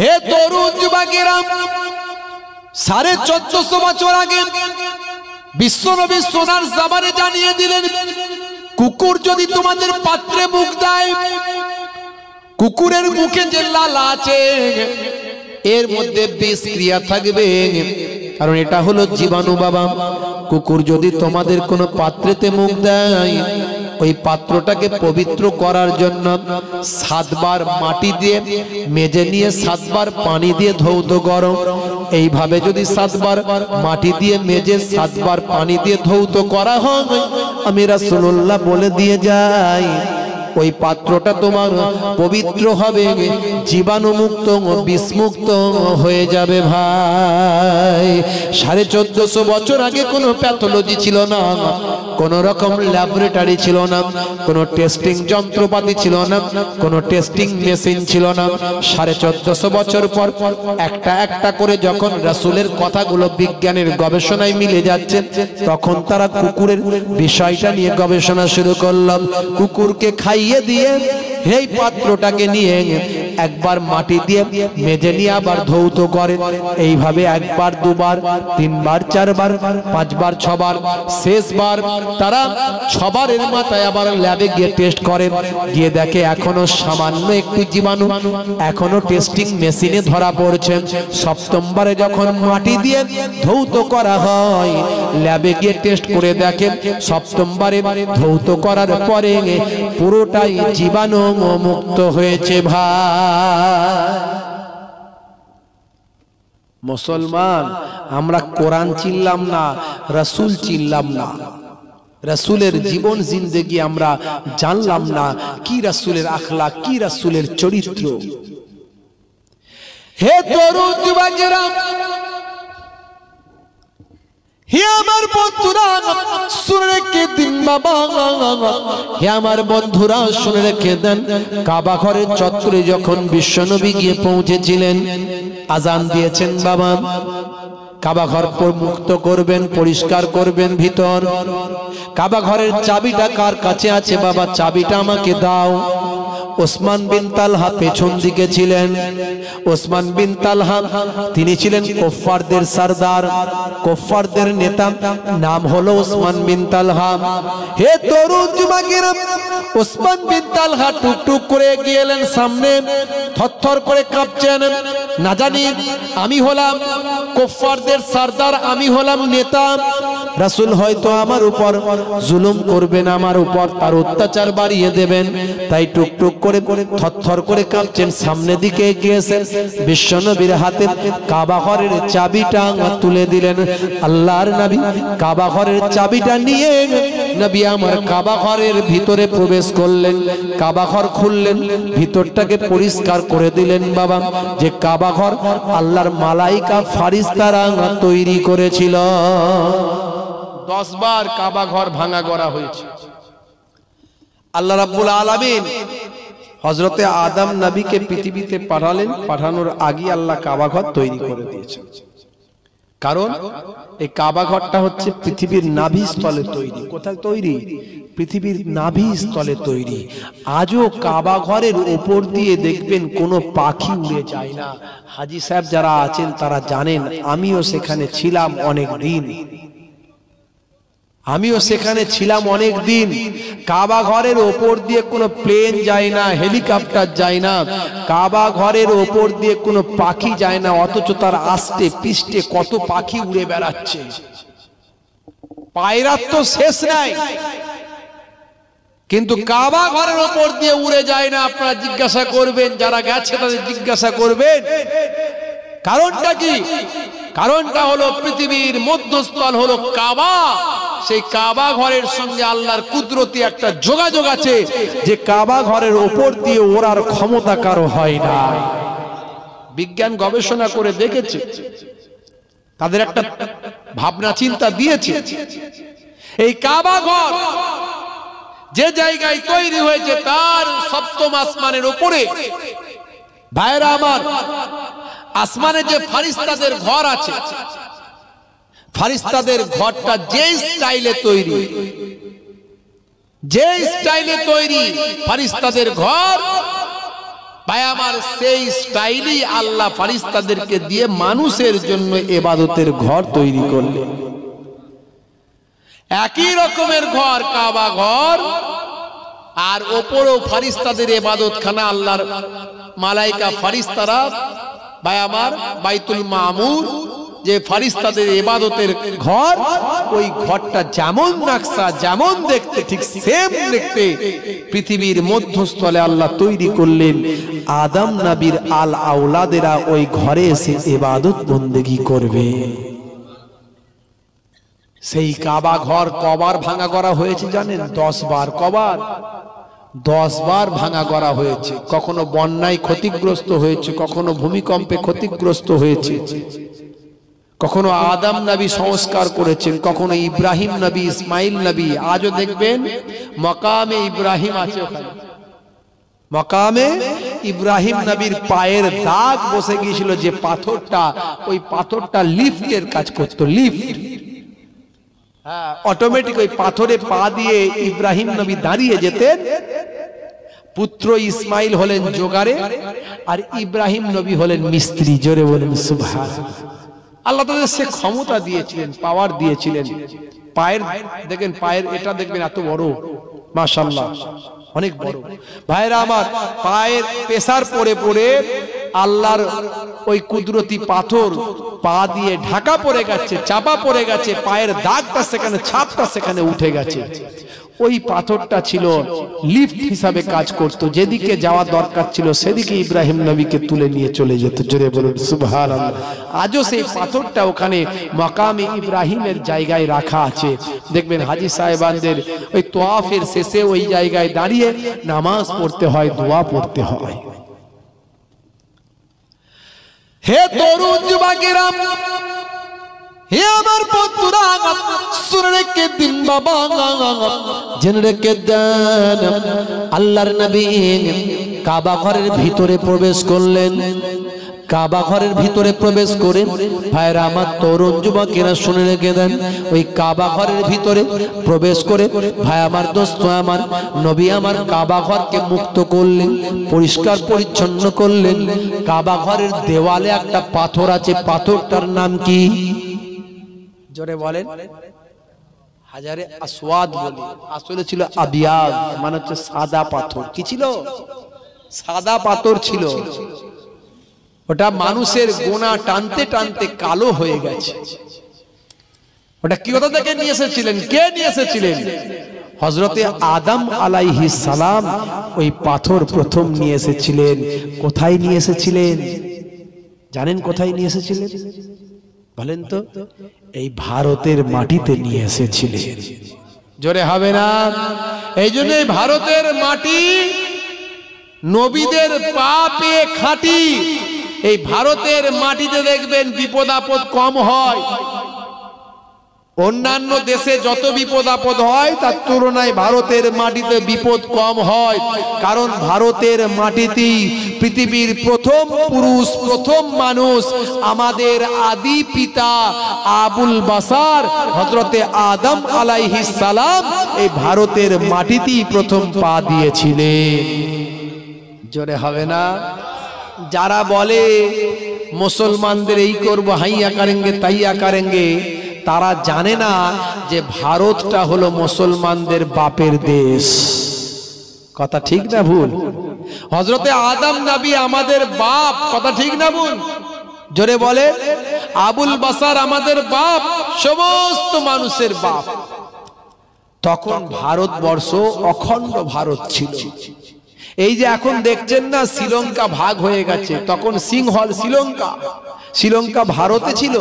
হে তরুণ যুবকেরা, 1450 বছর আগে বিশ্বনবী সোনার জামানে জানিয়ে দিলেন, কুকুর যদি তোমাদের পাত্রে মুখ দেয়, কুকুরের মুখে যে লালা আছে এর মধ্যে বিষ ক্রিয়া থাকবে, কারণ এটা হলো জীবাণু বাবা। কুকুর যদি তোমাদের কোনো পাত্রেতে মুখ দেয়, ওই পাত্রটাকে পবিত্র করার জন্য 7 বার মাটি দিয়ে মেজে নিয়ে 7 বার পানি দিয়ে ধৌত করো। এইভাবে যদি 7 বার মাটি দিয়ে মেজে 7 বার পানি দিয়ে ধৌত করা হয়, আমি রাসূলুল্লাহ বলে দিয়ে যাই ওই পাত্রটা তোমার পবিত্র হবে, জীবাণুমুক্ত বিষমুক্ত হয়ে যাবে ভাই। 1450 বছর আগে কোনো প্যাথোলজি ছিল না, কোন রকম ল্যাবরেটরি ছিল না, কোন টেস্টিং যন্ত্রপাতি ছিল না, কোন টেস্টিং মেশিন ছিল না। 1450 বছর পর একটা একটা করে যখন রাসূলের কথাগুলো বিজ্ঞানের গবেষণায় মিলে যাচ্ছে, তখন তারা কুকুরের বিষয়টা নিয়ে গবেষণা শুরু করলাম। কুকুরকে খাইয়ে দিয়ে এই পাত্রটাকে নিয়ে একবার মাটি দিয়ে মেজে নিয়ে আবার ধৌত করে। এইভাবে 1 বার 2 বার 3 বার 4 বার 5 বার 6 বার, শেষবার তারা 6 বারের মাথায় আবার ল্যাবে গিয়ে টেস্ট করে, গিয়ে দেখে এখনো সামান্য একটু জীবাণু এখনো টেস্টিং মেশিনে ধরা পড়ছে। 7ম বারে যখন মাটি দিয়ে ধৌত করা হয়, ল্যাবে গিয়ে টেস্ট করে দেখে 7ম বারে ধৌত করার পরে পুরোটাই জীবাণু মুক্ত হয়েছে ভাই। মুসলমান, আমরা কোরআন চিনলাম না, রাসূল চিনলাম না, রাসূলের জীবন জিন্দেগি আমরা জানলাম না, কি রাসূলের আখলাক, কি রাসূলের চরিত্র। হে তরুণ যুবকেরা, হে আমার বন্ধুরা শুনে রেখে দিন বাবা, হে আমার বন্ধুরা শুনে রেখে দেন, কাবা ঘরের চত্বরে যখন বিশ্বনবী গিয়ে পৌঁছেছিলেন, আজান দিয়েছেন বাবা, কাবা ঘর মুক্ত করবেন, পরিষ্কার করবেন ভিতর। কাবা ঘরের চাবিটা কার কাছে আছে বাবা? চাবিটা আমাকে দাও। ওসমান বিন তালহা পেছন দিকে ছিলেন। ওসমান বিন তালহা তিনি ছিলেন কুফফারদের সরদার, কুফফারদের নেতা, নাম হলো ওসমান বিন তালহা। হে তরুণ যুবকেরা, ওসমান বিন তালহা টুকটুক করে গেলেন সামনে, থরথর করে কাঁপছেন। না জানি আমি হলাম কুফফারদের সরদার, আমি হলাম নেতা, রাসূল হয়তো আমার উপর জুলুম করবেন, আমার উপর তার অত্যাচার বাড়িয়ে দেবেন, তাই টুকটুক করে থরথর করে কাঁপছেন। সামনে দিকে গিয়েছেন, বিশ্বনবীর হাতে কাবা ঘরের চাবিটা তুলে দিলেন। আল্লাহর নবী কাবা ঘরের চাবিটা নিয়ে নবী আমার কাবা ঘরের ভিতরে প্রবেশ করলেন, কাবা ঘর খুললেন, ভিতরটাকে পরিষ্কার করে দিলেন বাবা। যে কাবা ঘর আল্লাহর মালাইকা ফারিস্তারা তৈরি করেছিল। 10 বার কাবা ঘর ভাঙা করা হয়েছে। আল্লাহ রাব্বুল আলামিন হযরতে আদম নবীকে পৃথিবীতে পাঠালেন, পাঠানোর আগে আল্লাহ কাবা ঘর তৈরি করে দিয়েছেন। কারণ এই কাবা ঘরটা হচ্ছে পৃথিবীর নাভিস্থলে তৈরি। কোথায় তৈরি? পৃথিবীর নাভিস্থলে তৈরি। আজও কাবা ঘরের উপর দিয়ে দেখবেন কোনো পাখি উড়ে যায় না। হাজী সাহেব যারা আছেন তারা জানেন, আমিও সেখানে ছিলাম অনেক দিন, আমিও সেখানে ছিলাম অনেক দিন। কাবা ঘরের ওপর দিয়ে কোনো প্লেন যায় না, হেলিকপ্টার যায় না, কাবা ঘরের ওপর দিয়ে কোনো পাখি যায় না, অথচ তার আস্তে পিষ্টে কত পাখি উড়ে বেড়াচ্ছে। পায়রার তো শেষ নাই, কিন্তু কাবা ঘরের ওপর দিয়ে উড়ে যায় না। আপনারা জিজ্ঞাসা করবেন, যারা গেছে তাদের জিজ্ঞাসা করবেন কারণটা কি? কারণটা হলো পৃথিবীর মধ্যস্থল হলো কাবা। সেই কাবা ঘরের সঙ্গে আল্লাহর কুদরতি একটা যোগাযোগ আছে, যে কাবা ঘরের ওপর দিয়ে ওড়ার ক্ষমতা কারো হয় না। বিজ্ঞান গবেষণা করে দেখেছে, তাদের একটা ভাবনা চিন্তা দিয়েছে, এই কাবা ঘর যে জায়গায় তৈরি হয়েছে তার 7ম আসমানের উপরে, ভাইরা আমার, আসমানে যে ফারিস্তাদের ঘর আছে, ফারিস্তাদের ঘরটা যে স্টাইলে তৈরি, যে স্টাইলে তৈরি ফারিস্তাদের ঘর, ভাই আমার, সেই স্টাইলই আল্লাহ ফেরেশতাদেরকে দিয়ে মানুষের জন্য ইবাদতের ঘর তৈরি করলেন। একই রকমের ঘর কাবা ঘর, আর ওপরেও ফেরেশতাদের ইবাদতখানা, আল্লাহর মালায়েকা ফেরেশতারা ভাই আমার বাইতুল মামুর যে ফেরেশতাদের ইবাদতের ঘর, ওই ঘরটা যেমন নকশা যেমন দেখতে ঠিক সেম দেখতে পৃথিবীর মধ্যস্থলে আল্লাহ তৈরি করলেন। আদম নবীর আল আওলাদেরা ওই ঘরে এসে ইবাদত বন্দেগী করবে। সেই কাবা ঘর কবার ভাঙা করা হয়েছে জানেন? 10 বার। কবার? 10 বার ভাঙা করা হয়েছে। কখনো বন্যায় ক্ষতিগ্রস্ত হয়েছে, কখনো ভূমিকম্পে ক্ষতিগ্রস্ত হয়েছে, কখনো আদম নবী সংস্কার করেছেন, কখনো ইব্রাহিম নবী, ইসমাইল নবী। আজও দেখবেন মাকামে ইব্রাহিম আছে, ওখানে মাকামে ইব্রাহিম নবীর পায়ের দাগ বসে গিয়েছিল যে পাথরটা, ওই পাথরটা লিফটের কাজ করত। লিফট, হ্যাঁ, অটোমেটিক ওই পাথরে পা দিয়ে ইব্রাহিম নবী দাঁড়িয়ে যেতেন। পুত্র ইসমাইল হলেন জোগাড়ে, আর ইব্রাহিম নবী হলেন মিস্ত্রি। জোরে বলেন সুবহানাল্লাহ। আল্লাহ তাদের সে ক্ষমতা দিয়েছিলেন, পাওয়ার দিয়েছিলেন। পায়ের দেখেন, পায়ের এটা দেখবেন এত বড়, মাশাআল্লাহ অনেক বড়। ভাইরা আমার, পায়ের প্রেসার পড়ে পড়ে আল্লাহর ওই কুদরতি পাথর পা দিয়ে ঢাকা পড়ে গেছে, চাপা পড়ে গেছে, পায়ের দাগটা সেখানে, ছাপটা সেখানে উঠে গেছে। ওই পাথরটা ছিল লিফট হিসাবে কাজ করত। যেদিকে যাওয়া দরকার ছিল সেদিকে ইব্রাহিম নবীকে তুলে নিয়ে চলে যেত। জোরে বলুন সুবহানাল্লাহ। আজও সেই পাথরটা ওখানে মাকামে ইব্রাহিমের জায়গায় রাখা আছে। দেখবেন হাজী সাহেবানদের ওই তোয়াফের শেষে ওই জায়গায় দাঁড়িয়ে নামাজ পড়তে হয়, দোয়া পড়তে হয়। হে তরুণ যুবকেরা, হে আমার বন্ধুরা, শুনে রেখে দিন বাবা, জেনে রেখে দেন, আল্লাহর নবী কাবা ঘরের ভিতরে প্রবেশ করলেন। কাবা ঘরের ভিতরে প্রবেশ করে ভাইরা আমার তরুণ যুবকেরা শুনে রেখে দেন, ওই কাবা ঘরের ভিতরে প্রবেশ করে ভাই আমার, দোস্ত আমার, নবী আমার কাবা ঘরকে মুক্ত করলেন, পরিষ্কার পরিচ্ছন্ন করলেন। কাবা ঘরের দেওয়ালে একটা পাথর আছে, পাথরটার নাম কি? জোরে বলেন। হাজারে আসওয়াদ বলি, আসলে ছিল আবিয়াদ, মানে হচ্ছে সাদা পাথর। কি ছিল? সাদা পাথর ছিল। ওটা মানুষের গোনা টানতে টানতে কালো হয়ে গেছে। ওটা কি কোথা থেকে নিয়ে এসেছিলেন? কে নিয়ে এসেছিলেন? হযরতে আদম আলাইহিস সালাম ওই পাথর প্রথম নিয়ে এসেছিলেন। কোথায় নিয়ে এসেছিলেন জানেন? কোথায় নিয়ে এসেছিলেন বলেন তো? এই ভারতের মাটিতে নিয়ে এসেছিলেন। জোরে হবে না? এই জন্য ভারতের মাটি নবীদের পা পেয়ে খাঁটি। এই ভারতের মাটিতে দেখবেন বিপদ আপদ কম হয়। অন্যান্য দেশে যত বিপদ আপদ হয় তার তুলনায় ভারতের মাটিতে বিপদ কম হয়। কারণ ভারতের মাটিতেই পৃথিবীর প্রথম পুরুষ, প্রথম মানুষ, আমাদের আদি পিতা আবুল বাসার হযরতে আদম আলাইহিস সালাম এই ভারতের মাটিতেই প্রথম পা দিয়েছিলেন। জোরে হবে না? যারা বলে মুসলমানদের এই করব, হাইয়া করেঙ্গে তাইয়া করেঙ্গে, তারা জানে না যে ভারতটা হলো মুসলমানদের বাপের দেশ। কথা ঠিক না ভুল? হযরতে আদম নবী আমাদের বাপ। কথা ঠিক না ভুল? জোরে বলে। আবুল বাসার আমাদের বাপ, সমস্ত মানুষের বাপ। তখন ভারতবর্ষ অখণ্ড ভারত ছিল। এই যে এখন দেখছেন না শ্রীলঙ্কা ভাগ হয়ে গেছে, তখন সিংহল শ্রীলঙ্কা, শ্রীলঙ্কা ভারতে ছিল।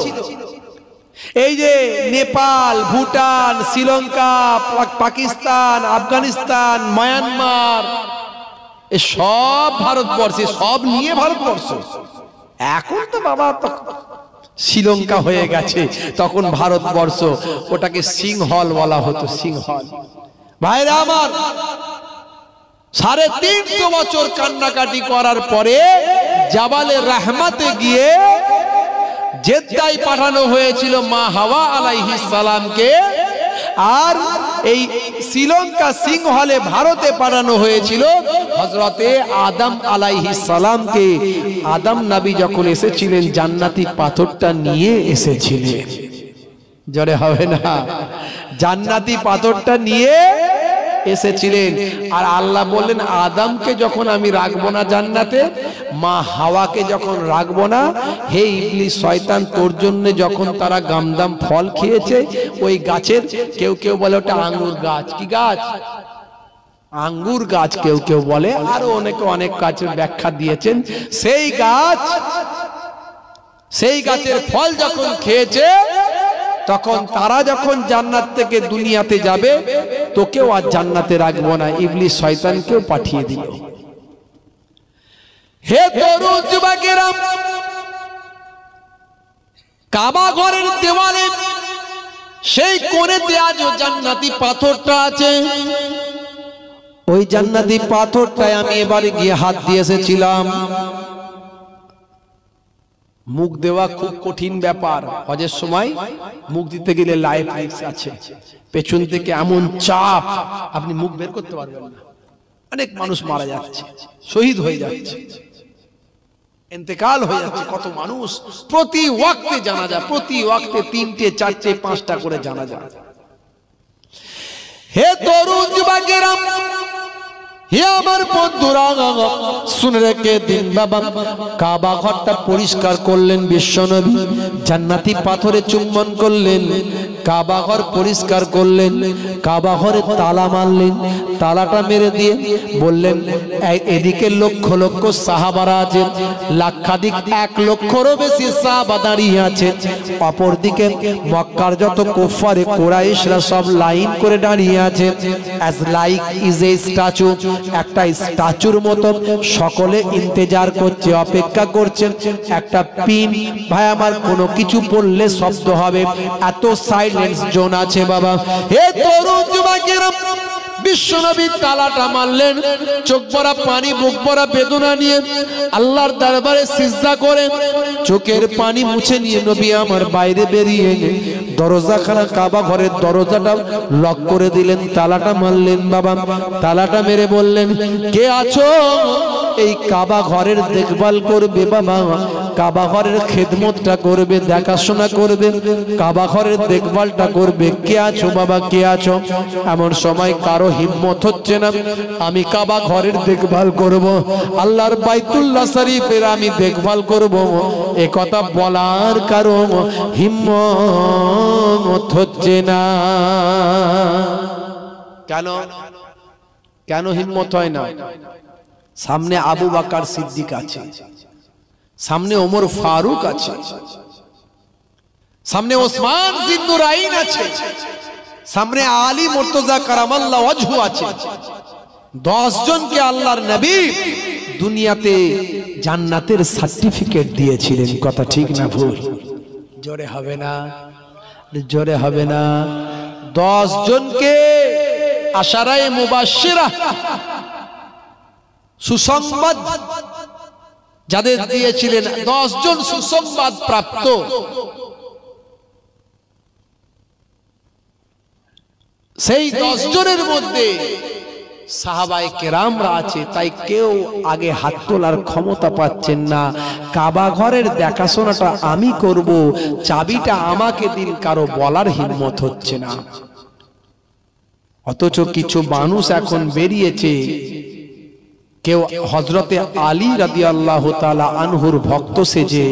এই যে নেপাল, ভুটান, শ্রীলঙ্কা, পাকিস্তান, আফগানিস্তান, মায়ানমার, এ সব ভারতবর্ষে, সব নিয়ে ভারতবর্ষ। এখন তো বাবা শ্রীলঙ্কা হয়ে গেছে, তখন ভারতবর্ষ। ওটাকে সিংহল বলা হতো, সিংহল। ভাইরা আমার, 350 বছর কান্নাকাটি করার পরে জাবালে রহমতে গিয়ে জেদ্দায় পাঠানো হয়েছিল মা হাওয়া আলাইহিস সালামকে। আর এই শ্রীলঙ্কা সিংহলে ভারতে পাঠানো হয়েছিল হযরতে আদম আলাইহিস সালামকে। আদম নবী যখন এসেছিলেন জান্নাতি পাথরটা নিয়ে এসেছিলেন, জোরে হবে না, জান্নাতি পাথরটা নিয়ে এসেছিলেন। আর আল্লাহ বললেন আদমকে যখন আমি রাখবো না জান্নাতে, মা হাওয়াকে যখন রাখবো না, হে ইবলিস শয়তান তোর জন্য যখন তারা গামদাম ফল খেয়েছে ওই গাছের, কেউ কেউ বলে ওটা আঙ্গুর গাছ, কি গাছ? আঙ্গুর গাছ কেউ কেউ বলে, আরো অনেকে অনেক গাছের ব্যাখ্যা দিয়েছেন। সেই গাছের ফল যখন খেয়েছে তখন তারা যখন জান্নাত থেকে দুনিয়াতে যাবে তোকেও আর জান্নাতে রাখবো না, ইবলিস শয়তানকেও পাঠিয়ে দিল। হে তরুণ যুবকেরা, কাবা ঘরের দেওয়ালে সেই কোণেতে আজও জান্নাতি পাথরটা আছে। ওই জান্নাতি পাথরটায় আমি এবারে গিয়ে হাত দিয়ে এসেছিলাম। মুখ দেওয়া খুব কঠিন ব্যাপার, হজের সময় মুখ দিতে গেলে লাইফ রিস্ক আছে, পেছন থেকে এমন চাপ আপনি মুখ বের করতে পারবেন না। অনেক মানুষ মারা যাচ্ছে, শহীদ হয়ে যাচ্ছে, ইন্তেকাল হয়ে যাচ্ছে। কত মানুষ প্রতি ওয়াক্তে জানাজা, প্রতি ওয়াক্তে 3টে 4টে 5টা করে জানাজা। হে তরুণ যুবকেরা, হে আমার বন্ধুরা, শুনে রেখে দিন বাবা, কাবা ঘরটা পরিষ্কার করলেন বিশ্বনবী, জান্নাতি পাথরে চুম্বন করলেন, কাবা ঘর পরিষ্কার করলেন, কাবা ঘরে তালা মারলেন, তালাটা মেরে দিয়ে বললেন এদিকে লক্ষ লক্ষ সাহাবারা আছেন, লাক্ষাধিক 1 লক্ষেরও বেশি সাহাবা দাঁড়িয়ে আছেন, অপরদিকে মক্কার যত কুফারে কুরাইশরা সব লাইন করে দাঁড়িয়ে আছে, as like is a statue, একটা স্ট্যাচুর মতো সকলে ইন্তেজার করছে, অপেক্ষা করছেন একটা পিন, ভাই আমার কোনো কিছু পড়লে শব্দ হবে, এত সাইলেন্স জোন আছে বাবা। হে তরুণ যুবকেরা, বিশ্বনবী তালাটা মারলেন, চোখ ভরা পানি, বুক ভরা বেদনা নিয়ে আল্লাহর দরবারে সিজদা করে চোখের পানি মুছে নিয়ে নবী আমার বাইরে বেরিয়ে দরজাখানা, কাবা ঘরের দরজাটা লক করে দিলেন, তালাটা মারলেন বাবা, তালাটা মেরে বললেন কে আছো? এই কাবা ঘরের দেখভাল করবে বাবা, কাবা ঘরের খেদমতটা করবে, দেখাশোনা করবে, কাবা ঘরের দেখভালটা করবে, কে আছো বাবা, কে আছো? এমন সময় কারো হিম্মত হচ্ছে না আমি কাবা ঘরের দেখভাল করব, আল্লাহর বাইতুল্লাহ শরীফের আমি দেখভাল করব, এ কথা বলার কারো হিম্মত হচ্ছে না। কেন কেন হিম্মত হয় না? সামনে আবু বকর সিদ্দিক আছে, সামনে ওমর ফারুক আছে, সামনে ওসমান জিন্নুরাইন আছে, সামনে আলী মুর্তজা কারামাল্লাহু ওয়াজহু আছে। 10 জনকে আল্লাহর নবী দুনিয়াতে জান্নাতের সার্টিফিকেট দিয়েছিলেন, কথা ঠিক না ভুল? জোরে হবে না, জোরে হবে না। 10 জনকে আশারায়ে মুবাশশিরা, সুসংবাদ যাদের দিয়েছিলেন, 10 জন সুসংবাদ প্রাপ্ত। সেই 10 জনের মধ্যে সাহাবায়ে কেরামরা আছে, তাই কেউ আগে হাত তোলার ক্ষমতা পাচ্ছেন না। কাবা ঘরের দেখাশোনাটা আমি করব, চাবিটা আমাকে দিন, কারো বলার হিম্মত হচ্ছে না। অথচ কিছু মানুষ এখন বেরিয়েছে, কেউ হযরতে আলী রাদিয়াল্লাহু তাআলা আনহুর ভক্ত সেজে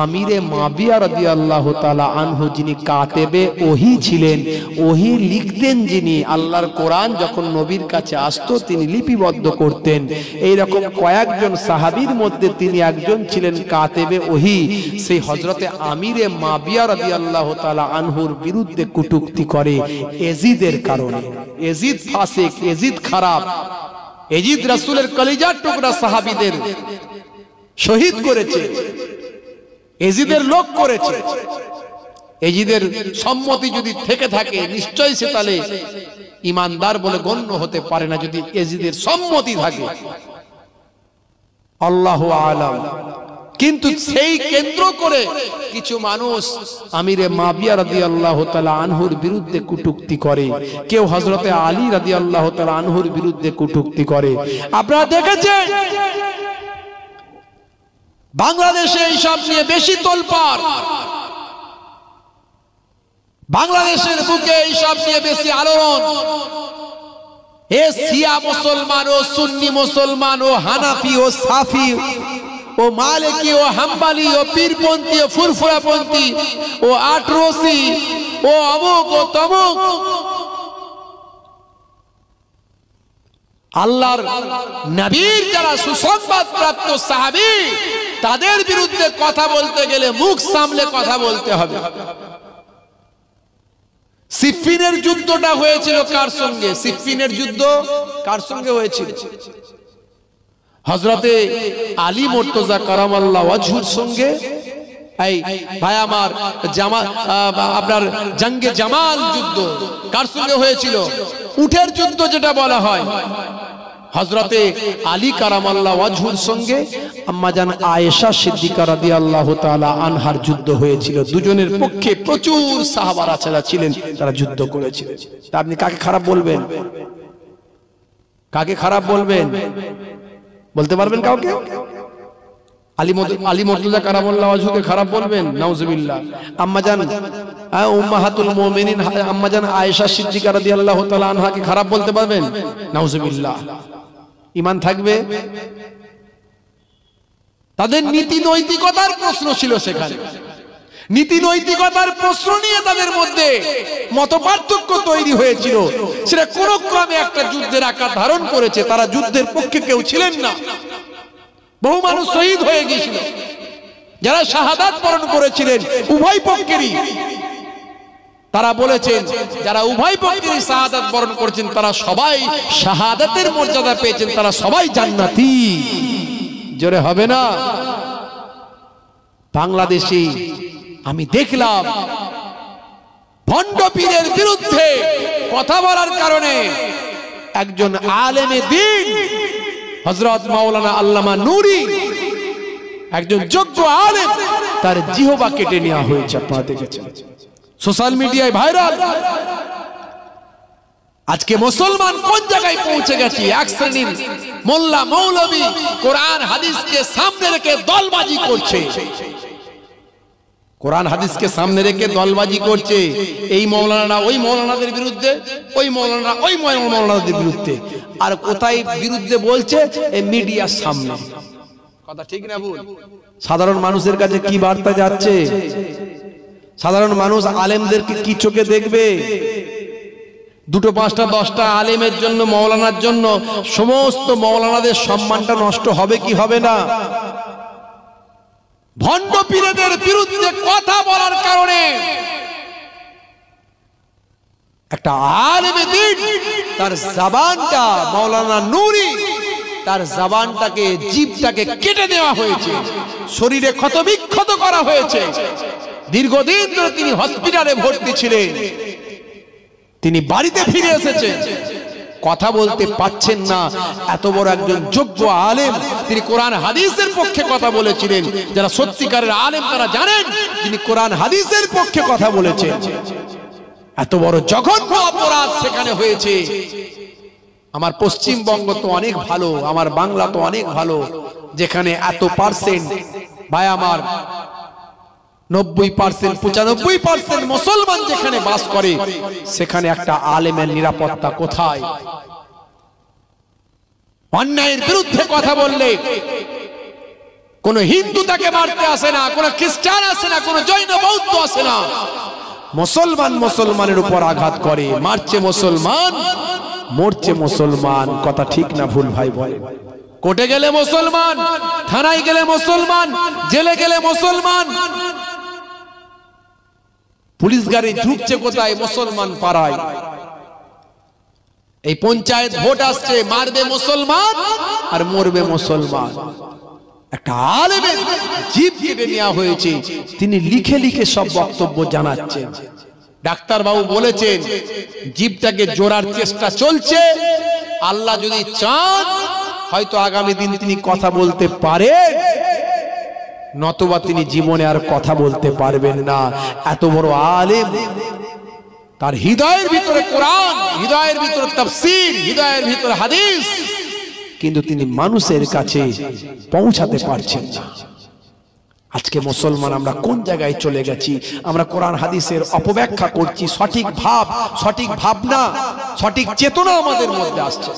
আমিরে মাবিয়া রাদিয়াল্লাহু তাআলা আনহু, যিনি কাতেবে ওহী ছিলেন, ওহী লিখতেন যিনি, আল্লাহর কোরআন যখন নবীর কাছে আসতো তিনি লিপিবদ্ধ করতেন, এই রকম কয়েকজন সাহাবীর মধ্যে তিনি একজন ছিলেন কাতেবে ওহী। সেই হযরতে আমিরে মাবিয়া রাদিয়াল্লাহু তাআলা আনহুর বিরুদ্ধে কটূক্তি করে ইয়াজিদের কারণে। ইয়াজিদ ফাসিক, ইয়াজিদ খারাপ, ইয়াজিদ রাসূলের কলিজার টুকরা সাহাবীদের শহীদ করেছে, ইয়াজিদের লোক করেছে। ইয়াজিদের সম্মতি যদি থেকে থাকে নিশ্চয়ই সে তাহলে ঈমানদার বলে গণ্য হতে পারে না, যদি ইয়াজিদের সম্মতি থাকে। আল্লাহু আ'লাম। কিন্তু সেই কেন্দ্র করে কিছু মানুষ আমিরে মাবিয়া রাদিয়াল্লাহু তাআলা আনহুর বিরুদ্ধে কটূক্তি করে, কেউ হযরতে আলী রাদিয়াল্লাহু তাআলা আনহুর বিরুদ্ধে কটূক্তি করে। আপনারা দেখেছেন বাংলাদেশে এইসব নিয়ে বেশি তোলপাড়, বাংলাদেশের বুকে এইসব নিয়ে বেশি আলোড়ন। এ শিয়া মুসলমান ও সুন্নি মুসলমান ও হানাফি ও সাফি ও মালিকি ও হাম্বলি ও পীরপন্থী ও ফুরফুরাপন্থী ও আটরসি ও অমুক ও তমুক, আল্লাহর নবীর যারা সুসংবাদ প্রাপ্ত সাহাবী তাদের বিরুদ্ধে কথা বলতে গেলে মুখ সামলে কথা বলতে হবে। সিফিনের যুদ্ধটা হয়েছিল কার সঙ্গে? সিফিনের যুদ্ধ কার সঙ্গে হয়েছিল? হযরতে আলী মুর্তজা কারামাল্লাহু ওয়াজহুর সঙ্গে। এই ভাই আমার আপনার জঙ্গে জামাল যুদ্ধ কার সঙ্গে হয়েছিল? উটের যুদ্ধ যেটা বলা হয়, হযরতে আলী কারামাল্লাহু ওয়াজহুর সঙ্গে আম্মাজান আয়েশা সিদ্দিকা রাদিয়াল্লাহু তাআলা আনহার যুদ্ধ হয়েছিল। দুজনের পক্ষে প্রচুর সাহাবারা ছিলেন, তারা যুদ্ধ করেছিলেন। তা আপনি কাকে খারাপ বলবেন? কাকে খারাপ বলবেন? বলতে পারবেন কাউকে? আলী মুর্তজা কারামাল্লাহু ওয়াজহুকে খারাপ বলবেন? নাউজুবিল্লাহ। আম্মাজান উম্মাহাতুল মুমিনিন আম্মাজান আয়েশা সিদ্দিকা রাদিয়াল্লাহু তাআলা আনহাকে খারাপ বলতে পারবেন? নাউজুবিল্লাহ। ঈমান থাকবে? তাদের নীতি নৈতিকতার প্রশ্ন ছিল সেখানে, নীতি নৈতিকতার প্রশ্ন নিয়ে তাদের মধ্যে মতপার্থক্য তৈরি হয়েছিল। সেটা কোন ক্রমে একটা যুদ্ধের আকার ধারণ করেছে। তারা যুদ্ধের পক্ষে কেউ ছিলেন না, বহু মানুষ শহীদ হয়ে গিয়েছিল। যারা শাহাদাত বরণ করেছিলেন উভয় পক্ষেরই, তারা বলেছেন যারা উভয় পক্ষেরই শাহাদাত বরণ করেছেন তারা সবাই শাহাদাতের মর্যাদা পেয়েছেন, তারা সবাই জান্নাতি। জোরে হবে না? বাংলাদেশে আমি দেখলাম ভণ্ড পীরের বিরুদ্ধে কথা বলার কারণে একজন আলেমে দ্বীন হযরত মাওলানা আল্লামা নূরী, একজন যোগ্য আলেম, তার জিহবা কেটে নেওয়া হয়েছে। আপনারা দেখেছেন সোশ্যাল মিডিয়ায় ভাইরাল। আজকে মুসলমান কোন জায়গায় পৌঁছে গেছে? এক শ্রেণীর মোল্লা মৌলবী কোরআন হাদিসকে সামনে রেখে দলবাজি করছে, কোরআন হাদিসকে সামনে রেখে দলবাজি করছে। এই মৌলানা ওই মৌলানাদের বিরুদ্ধে, ওই মৌলানা ওই মৌলানাদের বিরুদ্ধে। আর কোথায় বিরুদ্ধে বলছে? এই মিডিয়ার সামনে। কথা ঠিক না ভুল? সাধারণ মানুষের কাছে কি বার্তা যাচ্ছে? সাধারণ মানুষ আলেমদেরকে কি চোখে দেখবে? দুটো পাঁচটা দশটা আলেমের জন্য, মৌলানার জন্য সমস্ত মৌলানাদের সম্মানটা নষ্ট হবে কি হবে না? ভণ্ড পীরদের বিরুদ্ধে কথা বলার কারণে একটা আলেমে দ্বীন তার জবানটা, মাওলানা নূরী তার জবানটাকে, জিভটাকে কেটে দেওয়া হয়েছে, শরীরে ক্ষতবিক্ষত করা হয়েছে। দীর্ঘদিন ধরে তিনি হসপিটালে ভর্তি ছিলেন, তিনি বাড়িতে ফিরে এসেছেন, কথা বলতে পাচ্ছেন না। এত বড় একজন যোগ্য আলেম, তিনি কোরআন হাদিসের পক্ষে কথা বলেছিলেন। যারা সত্যিকারের আলেম তারা জানেন তিনি কোরআন হাদিসের পক্ষে কথা বলেছেন। এত বড় জঘন্য অপরাধ সেখানে হয়েছে। আমার পশ্চিমবঙ্গ তো অনেক ভালো, আমার বাংলা তো অনেক ভালো, যেখানে এত পার্সেন্ট ভাই আমার 90% 95% মুসলমান যেখানে বাস করে, সেখানে একটা আলেমের নিরাপত্তা কোথায়? অন্যায়ের বিরুদ্ধে কথা বললে কোন হিন্দু তাকে মারতে আসে না, কোন খ্রিস্টান আসে না, কোন জৈন বৌদ্ধ আসে না। মুসলমান মুসলমানের উপর আঘাত করে, মারছে মুসলমান, মরছে মুসলমান। কথা ঠিক না ভুল ভাই বলেন? কোর্টে গেলে মুসলমান, থানায় গেলে মুসলমান, জেলে গেলে মুসলমান, পুলিশ গাড়ি ঢুকছে কোথায়? মুসলমান পাড়ায়। এই পঞ্চায়েত ভোট আসছে, মারবে মুসলমান আর মরবে মুসলমান। একটা আলেমের জিভ কেটে নেওয়া হয়েছে, তিনি লিখে লিখে সব বক্তব্য জানাচ্ছেন। ডাক্তার বাবু বলেছেন জিভটাকে জোড়ার চেষ্টা চলছে, আল্লাহ যদি চান হয়তো আগামী দিন তিনি কথা বলতে পারেন। নতুবা তিনি জীবনে আর কথা বলতে পারবেন না। এত বড় আলেম, তার হৃদয়ের ভিতরে কোরআন, হৃদয়ের ভিতরে তাফসীর, হৃদয়ের ভিতরে হাদিস, কিন্তু তিনি মানুষের কাছে পৌঁছাতে পারছেন না। আজকে মুসলমান আমরা কোন জায়গায় চলে গেছি? আমরা কোরআন হাদিসের অপব্যাখ্যা করছি, সঠিক ভাব, সঠিক ভাবনা, সঠিক চেতনা আমাদের মধ্যে আসছে।